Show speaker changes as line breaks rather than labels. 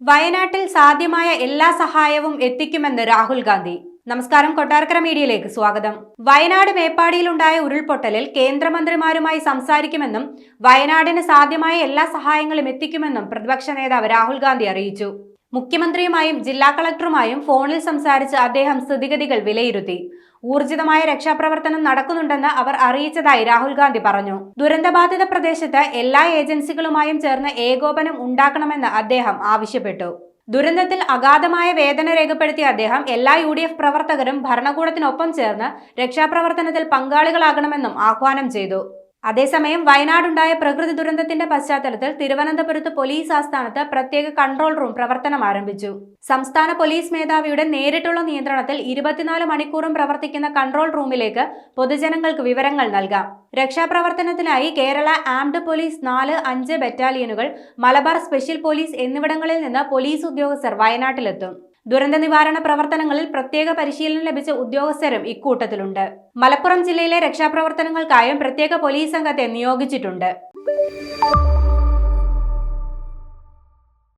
വയനാട്ടിൽ സാധ്യമായ എല്ലാ സഹായവും എത്തിക്കുമെന്ന് രാഹുൽ ഗാന്ധി. നമസ്കാരം, കൊട്ടാരക്കര മീഡിയയിലേക്ക് സ്വാഗതം. വയനാട് മേപ്പാടിയിലുണ്ടായ ഉരുൾപൊട്ടലിൽ കേന്ദ്രമന്ത്രിമാരുമായി സംസാരിക്കുമെന്നും വയനാടിന് സാധ്യമായ എല്ലാ സഹായങ്ങളും എത്തിക്കുമെന്നും പ്രതിപക്ഷ നേതാവ് രാഹുൽ ഗാന്ധി അറിയിച്ചു. മുഖ്യമന്ത്രിയുമായും ജില്ലാ കളക്ടറുമായും ഫോണിൽ സംസാരിച്ച് അദ്ദേഹം സ്ഥിതിഗതികൾ വിലയിരുത്തി. ഊർജിതമായ രക്ഷാപ്രവർത്തനം നടക്കുന്നുണ്ടെന്ന് അവർ അറിയിച്ചതായി രാഹുൽ ഗാന്ധി പറഞ്ഞു. ദുരന്തബാധിത പ്രദേശത്ത് എല്ലാ ഏജൻസികളുമായും ചേർന്ന് ഏകോപനം ഉണ്ടാക്കണമെന്ന് അദ്ദേഹം ആവശ്യപ്പെട്ടു. ദുരന്തത്തിൽ അഗാധമായ വേദന രേഖപ്പെടുത്തിയ അദ്ദേഹം എല്ലാ UDF പ്രവർത്തകരും ഭരണകൂടത്തിനൊപ്പം ചേർന്ന് രക്ഷാപ്രവർത്തനത്തിൽ പങ്കാളികളാകണമെന്നും ആഹ്വാനം ചെയ്തു. അതേസമയം വയനാടുണ്ടായ പ്രകൃതി ദുരന്തത്തിന്റെ പശ്ചാത്തലത്തിൽ തിരുവനന്തപുരത്ത് പോലീസ് ആസ്ഥാനത്ത് പ്രത്യേക കൺട്രോൾ റൂം പ്രവർത്തനം ആരംഭിച്ചു. സംസ്ഥാന പോലീസ് മേധാവിയുടെ നേരിട്ടുള്ള നിയന്ത്രണത്തിൽ 24 മണിക്കൂറും പ്രവർത്തിക്കുന്ന കൺട്രോൾ റൂമിലേക്ക് പൊതുജനങ്ങൾക്ക് വിവരങ്ങൾ നൽകാം. രക്ഷാപ്രവർത്തനത്തിനായി കേരള ആംഡ് പോലീസ് 4, 5 ബറ്റാലിയനുകൾ, മലബാർ സ്പെഷ്യൽ പോലീസ് എന്നിവിടങ്ങളിൽ നിന്ന് പോലീസ് ഉദ്യോഗസ്ഥർ വയനാട്ടിലെത്തും. ദുരന്ത നിവാരണ പ്രവർത്തനങ്ങളിൽ പ്രത്യേക പരിശീലനം ലഭിച്ച ഉദ്യോഗസ്ഥരും ഇക്കൂട്ടത്തിലുണ്ട്. മലപ്പുറം ജില്ലയിലെ രക്ഷാപ്രവർത്തനങ്ങൾക്കായും പ്രത്യേക പോലീസ് സംഘത്തെ നിയോഗിച്ചിട്ടുണ്ട്.